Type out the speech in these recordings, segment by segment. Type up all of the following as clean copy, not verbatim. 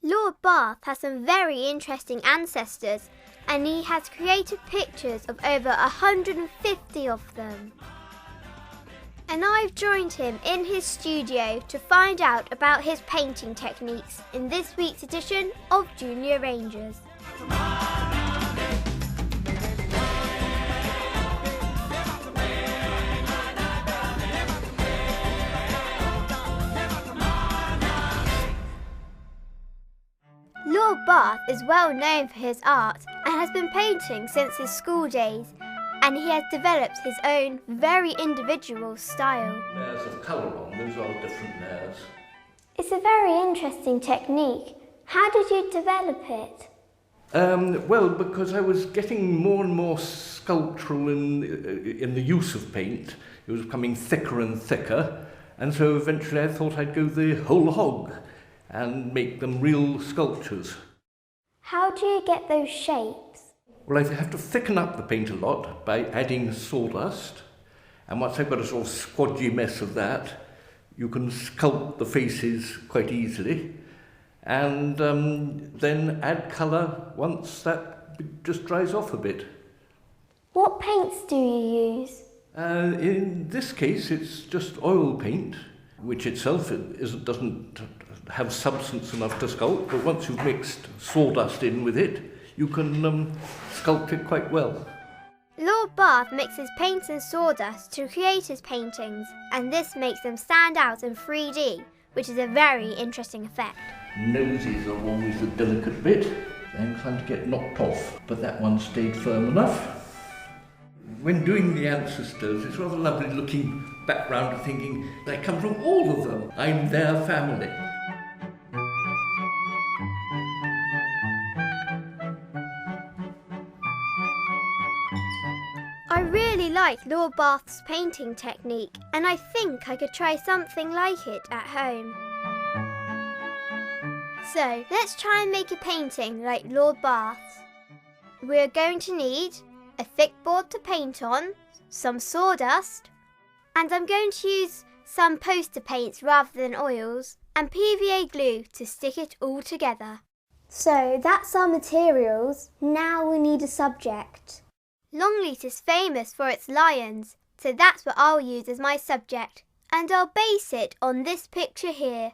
Lord Bath has some very interesting ancestors, and he has created pictures of over 150 of them. And I've joined him in his studio to find out about his painting techniques in this week's edition of Junior Rangers. Lord Bath is well known for his art and has been painting since his school days, and he has developed his own very individual style. Layers of colour on, those are different layers. It's a very interesting technique. How did you develop it? Well, because I was getting more and more sculptural in the use of paint. It was becoming thicker and thicker, and so eventually I thought I'd go the whole hog and make them real sculptures. How do you get those shapes? Well, I have to thicken up the paint a lot by adding sawdust, and once I've got a sort of squodgy mess of that, you can sculpt the faces quite easily, and then add colour once that just dries off a bit. What paints do you use? In this case, it's just oil paint, which itself doesn't have substance enough to sculpt, but once you've mixed sawdust in with it, you can sculpt it quite well. Lord Bath mixes paints and sawdust to create his paintings, and this makes them stand out in 3D, which is a very interesting effect. Noses are always the delicate bit. I'm trying to get knocked off, but that one stayed firm enough. When doing the ancestors, it's rather lovely looking back round and thinking, I come from all of them. I'm their family. I really like Lord Bath's painting technique, and I think I could try something like it at home. So, let's try and make a painting like Lord Bath's. We're going to need a thick board to paint on, some sawdust, and I'm going to use some poster paints rather than oils, and PVA glue to stick it all together. So, that's our materials. Now we need a subject. Longleat is famous for its lions, so that's what I'll use as my subject, and I'll base it on this picture here.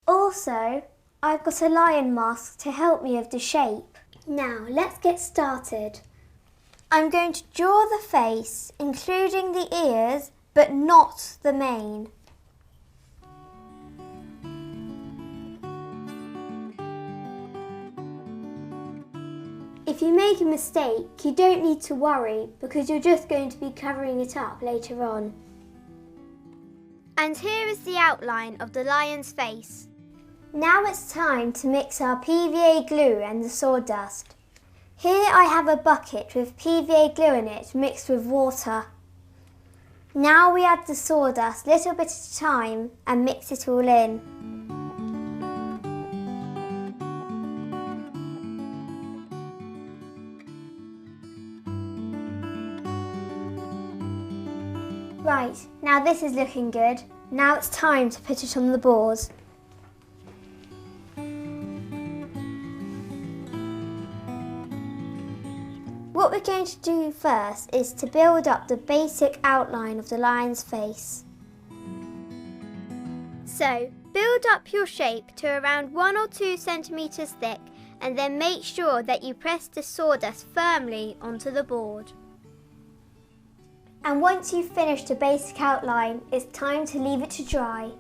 Also, I've got a lion mask to help me with the shape. Now, let's get started. I'm going to draw the face, including the ears, but not the mane. If you make a mistake, you don't need to worry because you're just going to be covering it up later on. And here is the outline of the lion's face. Now it's time to mix our PVA glue and the sawdust. Here I have a bucket with PVA glue in it mixed with water. Now we add the sawdust little bit at a time and mix it all in. Right, now this is looking good. Now it's time to put it on the board. What we're going to do first is to build up the basic outline of the lion's face. So, build up your shape to around 1 or 2 centimetres thick, and then make sure that you press the sawdust firmly onto the board. And once you've finished the basic outline, it's time to leave it to dry.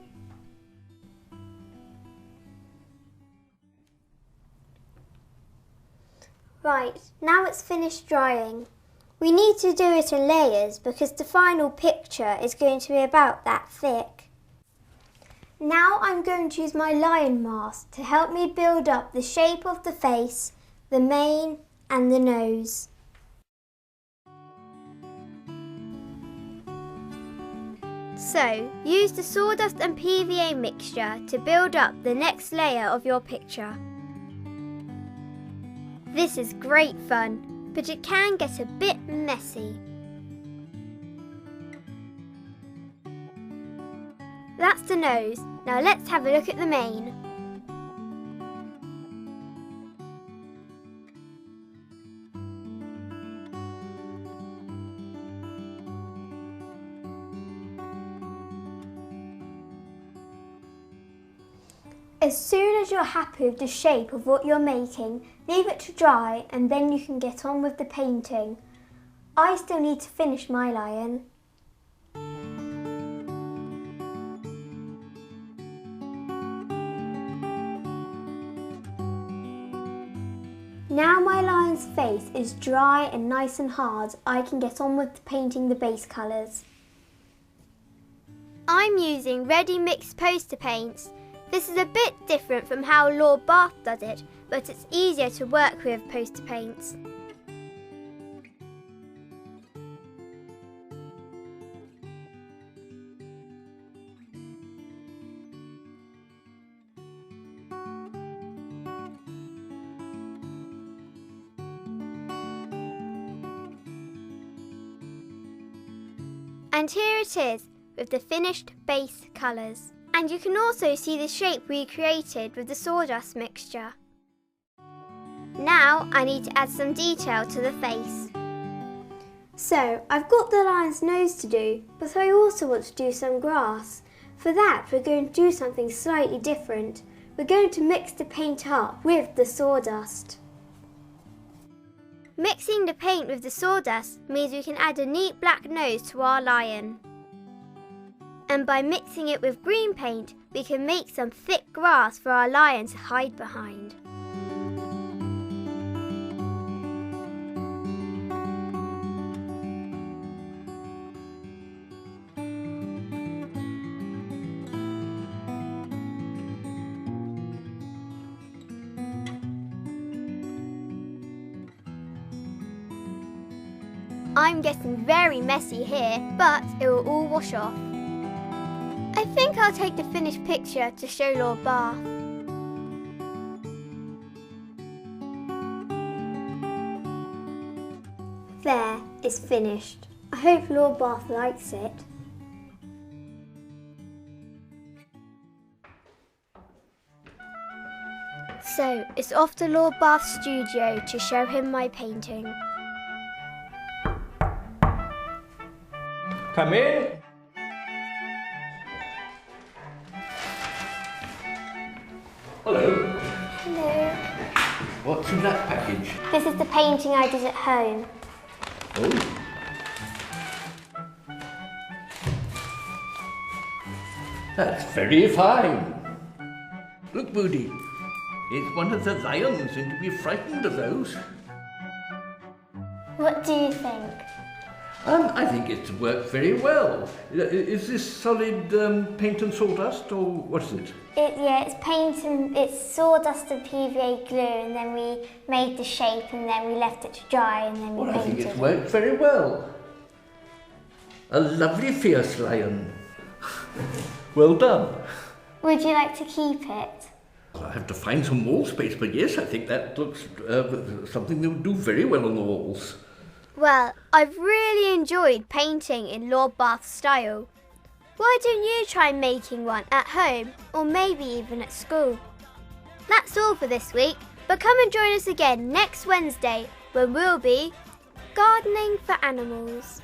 Right, now it's finished drying. We need to do it in layers because the final picture is going to be about that thick. Now I'm going to use my lion mask to help me build up the shape of the face, the mane and the nose. So, use the sawdust and PVA mixture to build up the next layer of your picture. This is great fun, but it can get a bit messy. That's the nose. Now let's have a look at the mane. As soon as you're happy with the shape of what you're making, leave it to dry and then you can get on with the painting. I still need to finish my lion. Now my lion's face is dry and nice and hard, I can get on with painting the base colours. I'm using ready mixed poster paints. This is a bit different from how Lord Bath does it, but it's easier to work with poster paints. And here it is, with the finished base colours. And you can also see the shape we created with the sawdust mixture. Now I need to add some detail to the face. So I've got the lion's nose to do, but I also want to do some grass. For that we're going to do something slightly different. We're going to mix the paint up with the sawdust. Mixing the paint with the sawdust means we can add a neat black nose to our lion. And by mixing it with green paint, we can make some thick grass for our lion to hide behind. I'm getting very messy here, but it will all wash off. I think I'll take the finished picture to show Lord Bath. There, it's finished. I hope Lord Bath likes it. So, it's off to Lord Bath's studio to show him my painting. Come in. Hello. Hello. What's in that package? This is the painting I did at home. Oh. That's very fine. Look, Moody. It's one of the lions, and to be frightened of those. What do you think? I think it's worked very well. Is this solid paint and sawdust, or what is it? It's paint and it's sawdust and PVA glue, and then we made the shape, and then we left it to dry, and then we Well, painted. I think it's worked very well. A lovely fierce lion. Well done. Would you like to keep it? I'll have to find some wall space, but yes, I think that looks something that would do very well on the walls. Well, I've really enjoyed painting in Lord Bath's style. Why don't you try making one at home, or maybe even at school? That's all for this week, but come and join us again next Wednesday when we'll be gardening for animals.